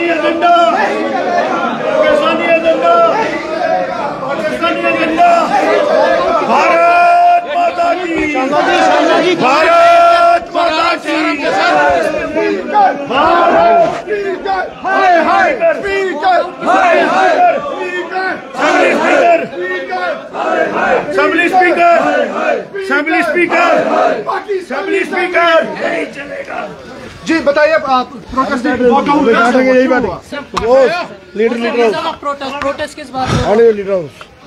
Agenda, Pakistani agenda, Pakistani agenda. Bharat माता की, भारत माता की, assembly speaker, assembly speaker, assembly speaker नहीं चलेगा। जी बताइए, आप प्रोटेस्ट यही बात लीडर प्रोटेस्ट किस बात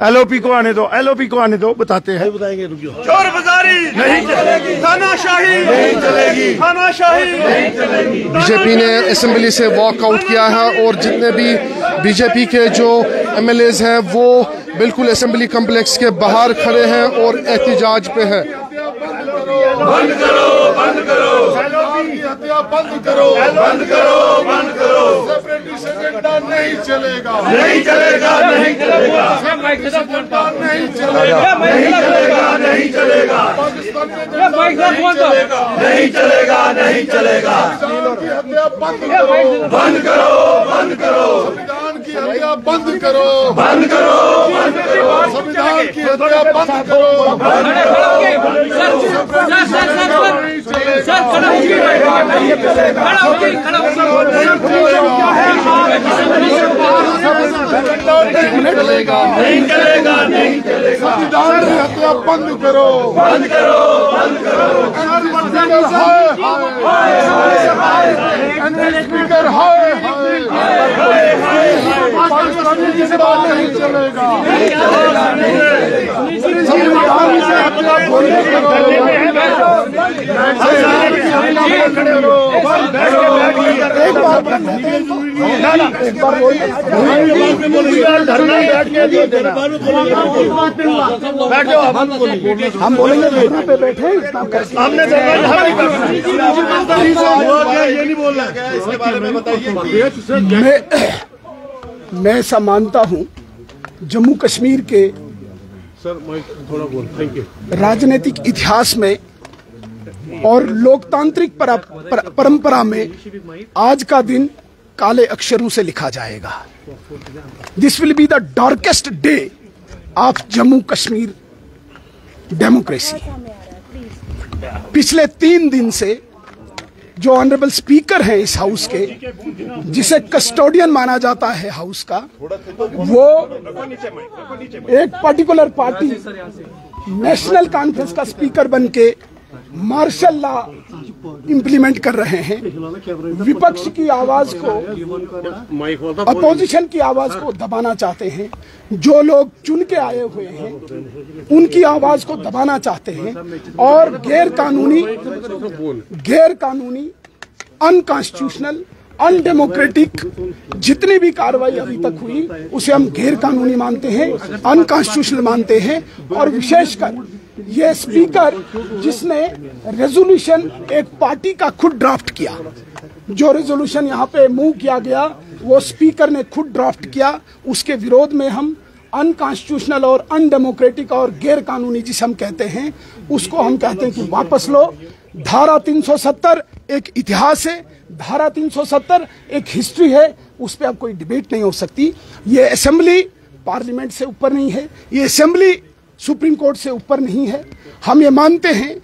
एलओपी को आने दो, एलओपी को आने दो, बताते हैं, बताएंगे। चोर बाजारी नहीं चलेगी, तानाशाही नहीं चलेगी, तानाशाही नहीं चलेगी। बीजेपी ने असेंबली से वॉकआउट किया है और जितने भी बीजेपी के जो एमएलएज हैं वो बिल्कुल असेंबली कॉम्प्लेक्स के बाहर खड़े हैं और एहतजाज पे हैं। बंद करो, बंद करो, हत्या बंद करो, बंद करो, बंद करो। सेपरेटिस्ट एजेंडा नहीं चलेगा, नहीं चलेगा, नहीं चलेगा, नहीं चलेगा, नहीं चलेगा, नहीं चलेगा, पाकिस्तान में नहीं चलेगा, नहीं चलेगा, नहीं चलेगा। संविधान की हत्या बंद करो, बंद करो, बंद करो, संविधान की हत्या बंद करो, बंद करो, बंद करो, संविधान की हत्या बंद करो, बंद करो। नहीं चलेगा, नहीं चलेगा, संविधान की हत्या बंद करो, बंद करो, बंद करो। स्पीकर हाय पाकिस्तानी की बात नहीं चलेगा, नहीं चलेगा, नहीं चलेगा। संविधान से हत्या बंद करो, एक बार धरना बैठ के बैठ जाओ, हम बोलेंगे धरना पे बैठे, हमने ये नहीं बोलना। इसके बारे में बताइए। मैं ऐसा मानता हूं जम्मू कश्मीर के राजनीतिक इतिहास में और लोकतांत्रिक परंपरा में आज का दिन काले अक्षरों से लिखा जाएगा। This will be the darkest day of Jammu Kashmir democracy. पिछले 3 दिन से जो ऑनरेबल स्पीकर हैं इस हाउस के, जिसे कस्टोडियन माना जाता है हाउस का, वो एक पर्टिकुलर पार्टी नेशनल कॉन्फ्रेंस का स्पीकर बनके मार्शल लॉ इंप्लीमेंट कर रहे हैं। विपक्ष की आवाज को, अपोजिशन की आवाज को दबाना चाहते हैं। जो लोग चुन के आए हुए हैं उनकी आवाज को दबाना चाहते हैं और गैर कानूनी अनकॉन्स्टिट्यूशनल अनडेमोक्रेटिक जितनी भी कार्रवाई अभी तक हुई उसे हम गैर कानूनी मानते हैं, अनकॉन्स्टिट्यूशनल मानते हैं। और विशेषकर ये स्पीकर जिसने रेजोल्यूशन एक पार्टी का खुद ड्राफ्ट किया, जो रेजोल्यूशन यहाँ पे मूव किया गया वो स्पीकर ने खुद ड्राफ्ट किया, उसके विरोध में हम अनकॉन्स्टिट्यूशनल और अनडेमोक्रेटिक और गैर कानूनी जिसे हम कहते हैं उसको हम कहते हैं कि वापस लो। धारा 370 एक इतिहास है, धारा 370 एक हिस्ट्री है, उस पर अब कोई डिबेट नहीं हो सकती। ये असेंबली पार्लियामेंट से ऊपर नहीं है, ये असेंबली सुप्रीम कोर्ट से ऊपर नहीं है। हम ये मानते हैं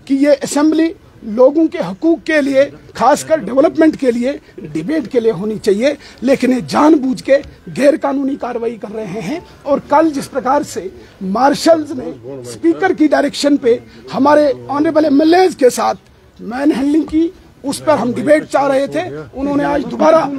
कि ये असेंबली लोगों के हकूक के लिए, खासकर डेवलपमेंट के लिए, डिबेट के लिए होनी चाहिए, लेकिन ये जानबूझ के गैर कानूनी कार्रवाई कर रहे हैं। और कल जिस प्रकार से मार्शल्स ने स्पीकर की डायरेक्शन पे हमारे ऑनरेबल एमएलएज के साथ मैन हैंडलिंग की, उस पर हम डिबेट चाह रहे थे। उन्होंने आज दोबारा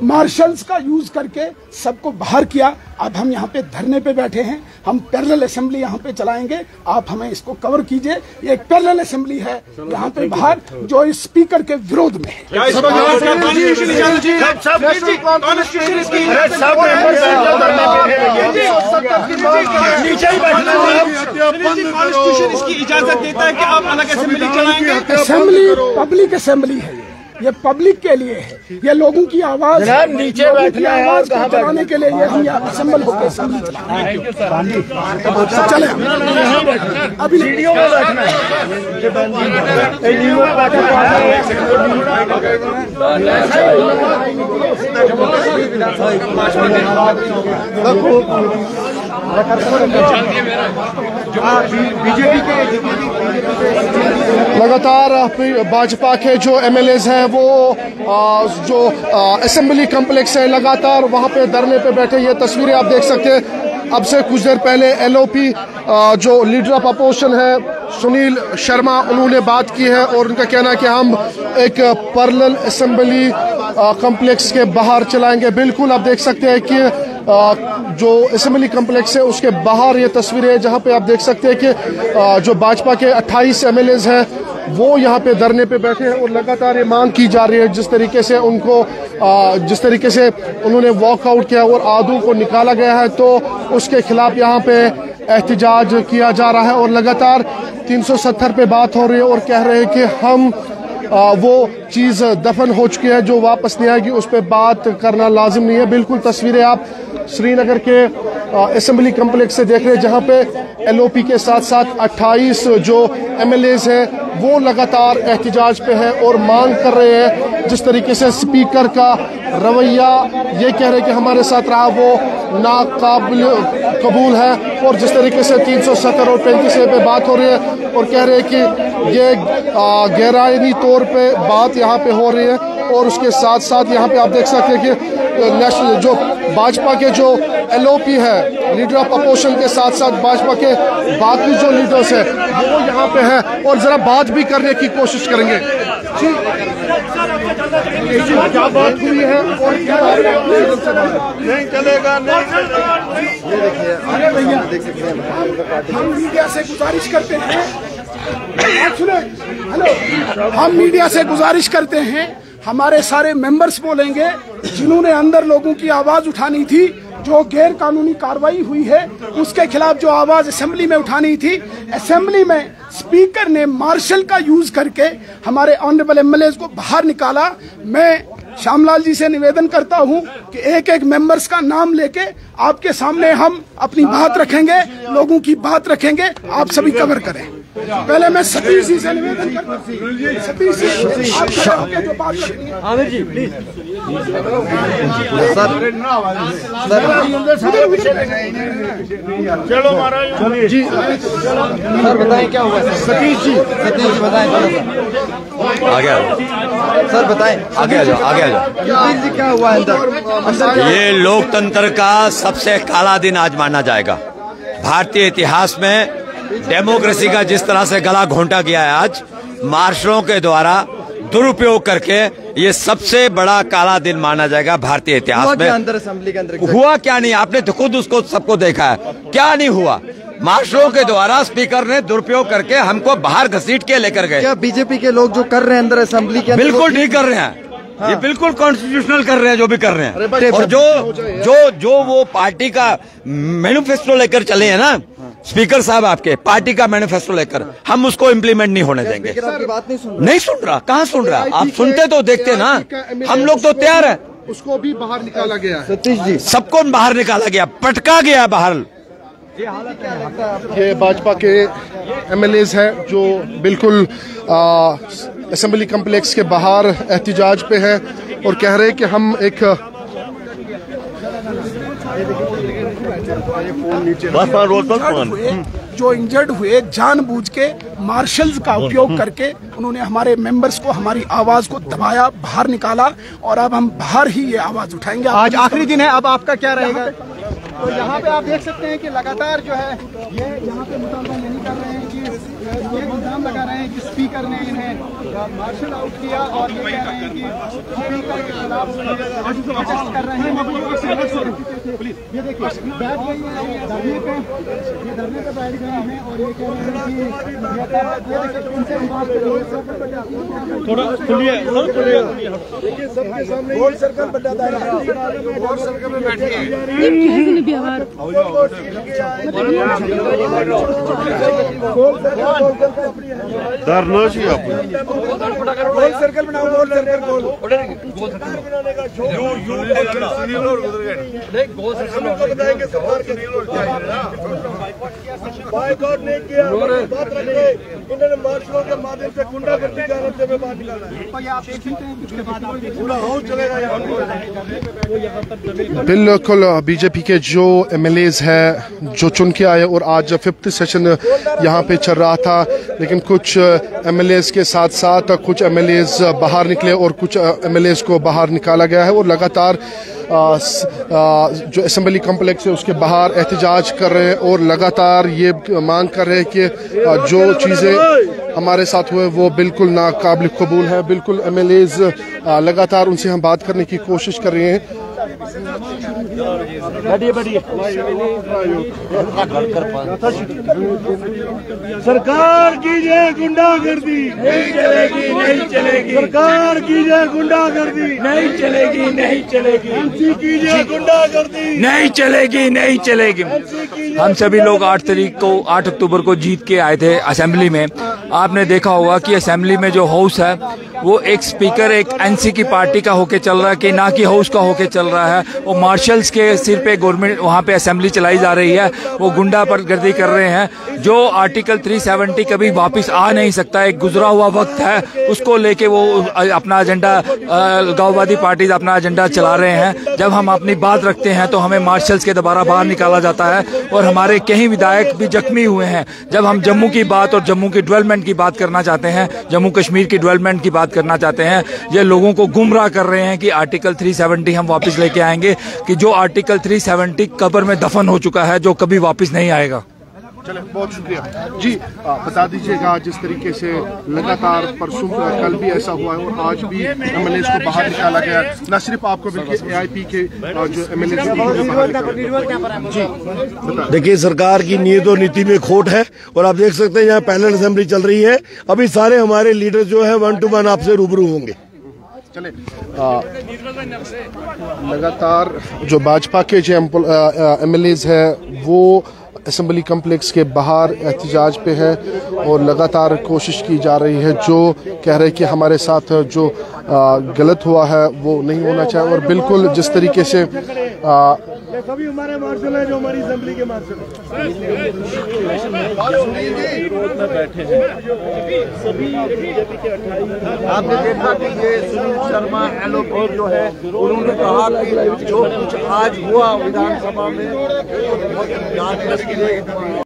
मार्शल्स का यूज करके सबको बाहर किया। अब हम यहाँ पे धरने पे बैठे हैं, हम पैरेलल असेंबली यहाँ पे चलाएंगे, आप हमें इसको कवर कीजिए। ये एक पैरेलल असेंबली है यहाँ पे बाहर जो इस स्पीकर के विरोध में है। इसकी इजाजत देता है कि आप अलग असेंबली चलाएंगे। असेंबली पब्लिक असेंबली है, ये पब्लिक के लिए है, ये लोगों की आवाज नीचे बैठना है और चलाने के लिए ये हम यहाँ असेंबल होकर चले। अभी वीडियो में बैठना है। लगातार भाजपा के जो एमएलएज हैं वो जो असेंबली कॉम्प्लेक्स है लगातार वहां पे धरने पे बैठे। ये तस्वीरें आप देख सकते हैं। अब से कुछ देर पहले एलओपी जो लीडर ऑफ अपोजिशन है सुनील शर्मा, उन्होंने बात की है और उनका कहना है कि हम एक पैरेलल असेंबली कॉम्प्लेक्स के बाहर चलाएंगे। बिल्कुल आप देख सकते हैं कि जो असेंबली कॉम्प्लेक्स है उसके बाहर ये तस्वीरें हैं जहां पे आप देख सकते हैं कि जो भाजपा के 28 एमएलएज हैं वो यहाँ पे धरने पे बैठे हैं और लगातार ये मांग की जा रही है जिस तरीके से उन्होंने वॉकआउट किया और आदू को निकाला गया है तो उसके खिलाफ यहाँ पे एहतजाज किया जा रहा है और लगातार 370 पे बात हो रही है और कह रहे हैं कि हम वो चीज़ दफन हो चुकी है जो वापस नहीं आएगी, उस पर बात करना लाजिम नहीं है। बिल्कुल तस्वीरें आप श्रीनगर के असेंबली कॉम्प्लेक्स से देख रहे हैं जहां पे एलओपी के साथ साथ 28 जो एमएलएज हैं वो लगातार एहतजाज पे हैं और मांग कर रहे हैं। जिस तरीके से स्पीकर का रवैया ये कह रहे हैं कि हमारे साथ रहा वो नाकाबिल कबूल है और जिस तरीके से 370 और 35 पे बात हो रही है और कह रहे हैं कि ये गैराइनी तौर पे बात यहाँ पे हो रही है और उसके साथ साथ यहाँ पे आप देख सकते हैं कि नेशनल जो भाजपा के जो एलओपी है लीडर ऑफ अपोजिशन के साथ साथ भाजपा के बाकी जो लीडर्स हैं वो यहाँ पे हैं और जरा बात भी करने की कोशिश करेंगे। क्या बात हुई है और क्या नहीं चलेगा, नहीं चलेगा। हम मीडिया से गुजारिश करते हैं, हेलो, हम मीडिया से गुजारिश करते हैं हमारे सारे मेंबर्स बोलेंगे जिन्होंने अंदर लोगों की आवाज उठानी थी, जो गैर कानूनी कार्रवाई हुई है उसके खिलाफ जो आवाज असेंबली में उठानी थी, असेंबली में स्पीकर ने मार्शल का यूज करके हमारे ऑनरेबल एमएलए को बाहर निकाला। मैं श्यामलाल जी से निवेदन करता हूं कि एक एक मेंबर्स का नाम लेके आपके सामने हम अपनी बात रखेंगे, लोगों की बात रखेंगे, आप सभी कवर करें। पहले मैं सतीश जी से निवेदन करता हूं, सतीश जी आप खड़े होकर जो बात रखनी है। आमिर जी प्लीज। चलो महाराज जी सर बताएं क्या हुआ। सतीश जी बताएं आगे आ जाओ सर, बताएं आगे आ जाओ, आगे आ जाओ। जी क्या हुआ अंदर? ये लोकतंत्र का सबसे काला दिन आज माना जाएगा। भारतीय इतिहास में डेमोक्रेसी का जिस तरह से गला घोंटा गया है आज मार्शलों के द्वारा दुरुपयोग करके, ये सबसे बड़ा काला दिन माना जाएगा भारतीय इतिहास में। अंदर असेंबली के अंदर हुआ क्या नहीं, आपने तो खुद उसको सबको देखा है, क्या नहीं हुआ। मार्शलों के द्वारा स्पीकर ने दुरुपयोग करके हमको बाहर घसीट के लेकर गए। क्या बीजेपी के लोग जो कर रहे हैं अंदर असेंबली के अंदर? बिल्कुल ठीक कर रहे हैं। हाँ। ये बिल्कुल कॉन्स्टिट्यूशनल कर रहे हैं जो भी कर रहे हैं। और जो वो पार्टी का मैनिफेस्टो लेकर चले हैं ना स्पीकर साहब, आपके पार्टी का मैनिफेस्टो लेकर, हम उसको इम्प्लीमेंट नहीं होने देंगे। बात नहीं सुन रहा, कहाँ सुन रहा? आप सुनते तो देखते ना, हम लोग तो तैयार है। उसको भी बाहर निकाला गया है। सतीश जी सबको बाहर निकाला गया, पटका गया बाहर। ये भाजपा के एमएलएज हैं जो बिल्कुल असेंबली कॉम्प्लेक्स के बाहर एहतजाज पे हैं और कह रहे हैं कि हम एक जो इंजर्ड हुए जानबूझ के मार्शल्स का उपयोग करके उन्होंने हमारे मेंबर्स को, हमारी आवाज को दबाया, बाहर निकाला और अब हम बाहर ही ये आवाज उठाएंगे। आज आखिरी दिन है, अब आपका क्या रहेगा? तो यहाँ पे आप देख सकते हैं कि लगातार जो है ये यहाँ पे मुतालबा ये नहीं कर रहे हैं कि ये इल्जाम लगा रहे हैं कि स्पीकर ने इन्हें मार्शल आउट किया और ये कह रहे हैं कि स्पीकर के खिलाफ प्रोटेस्ट कर रहे हैं। ये देखिए बैठ गई है धरने पे, ये धरने पे बैठ गए हैं और ये कह रहे हैं कि ये देखिए उनसे बात करिए। थोड़ा खुलिए, देखिए सबके सामने गोल सर्कल बटा दायरा, गोल सर्कल में बैठिए। धरना चाहिए आपको। गोल सर्कल बनाओ, गोल सर्कल, गोल बताएंगे सरकार के बाइकआउट नहीं किया, बात रखे इन्होंने मार्शलों के माध्यम से गुंडागर्दी का रस्ते में बाहर निकाला है। पूरा हाउस चलेगा यहाँ। बिल्कुल बीजेपी के जो एमएलएज हैं जो चुन के आए और आज 5th सेशन यहाँ पे चल रहा था, लेकिन कुछ एमएलएज के साथ साथ कुछ एमएलएज बाहर निकले और कुछ एमएलएज को बाहर निकाला गया है और लगातार जो असेंबली कॉम्प्लेक्स है उसके बाहर एहतजाज कर रहे हैं और लगातार ये मांग कर रहे हैं कि जो चीज़ें हमारे साथ हुए वो बिल्कुल नाकाबिल कबूल है। बिल्कुल एमएलएज लगातार उनसे हम बात करने की कोशिश कर रहे हैं। सरकार की जय गुंडागर्दी नहीं चलेगी, नहीं चलेगी। सरकार की जय गुंडागर्दी नहीं चलेगी, नहीं चलेगी। एमसी की जय गुंडागर्दी नहीं चलेगी, नहीं चलेगी। हम सभी लोग 8 अक्टूबर को जीत के आए थे असेंबली में। आपने देखा होगा कि असेंबली में जो हाउस है वो एक स्पीकर एक एनसी की पार्टी का होके चल रहा है कि ना कि हाउस का होके चल रहा है। वो मार्शल्स के सिर पे गवर्नमेंट वहाँ पे असेंबली चलाई जा रही है, वो गुंडा परगर्दी कर रहे हैं। जो आर्टिकल 370 कभी वापस आ नहीं सकता, एक गुजरा हुआ वक्त है, उसको लेके वो अपना एजेंडा अलगाववादी पार्टी अपना एजेंडा चला रहे हैं। जब हम अपनी बात रखते हैं तो हमें मार्शल्स के दोबारा बाहर निकाला जाता है और हमारे कई विधायक भी जख्मी हुए हैं। जब हम जम्मू की बात और जम्मू की डेवलपमेंट की बात करना चाहते हैं, जम्मू कश्मीर की डेवलपमेंट की बात करना चाहते हैं, ये लोगों को गुमराह कर रहे हैं कि आर्टिकल 370 हम वापस लेके आएंगे, कि जो आर्टिकल 370 कब्र में दफन हो चुका है, जो कभी वापस नहीं आएगा। चले, बहुत शुक्रिया जी। बता दीजिएगा जिस तरीके से लगातार परसों कल भी ऐसा हुआ है और आज भी एमएलएज को बाहर निकाला गया, न सिर्फ आपको बल्कि एआईपी के जो एमएलएज जी। देखिए, सरकार की नीयत और नीति में खोट है और आप देख सकते हैं यहाँ पैनल असेंबली चल रही है। अभी सारे हमारे लीडर जो है 1 to 1 आपसे रूबरू होंगे। चले, लगातार जो भाजपा के जो एमएलएज है वो असेंबली कॉम्प्लेक्स के बाहर एहतजाज पे है और लगातार कोशिश की जा रही है। जो कह रहे हैं कि हमारे साथ जो गलत हुआ है वो नहीं होना चाहिए और बिल्कुल जिस तरीके से सभी हमारे मार्शल हैं जो हमारी असेंबली के मार्शल हैं, बैठे हैं सभी बीजेपी के 28। आपने देखा कि ये सुनील शर्मा एलओपी जो है उन्होंने कहा कि जो कुछ आज हुआ विधानसभा में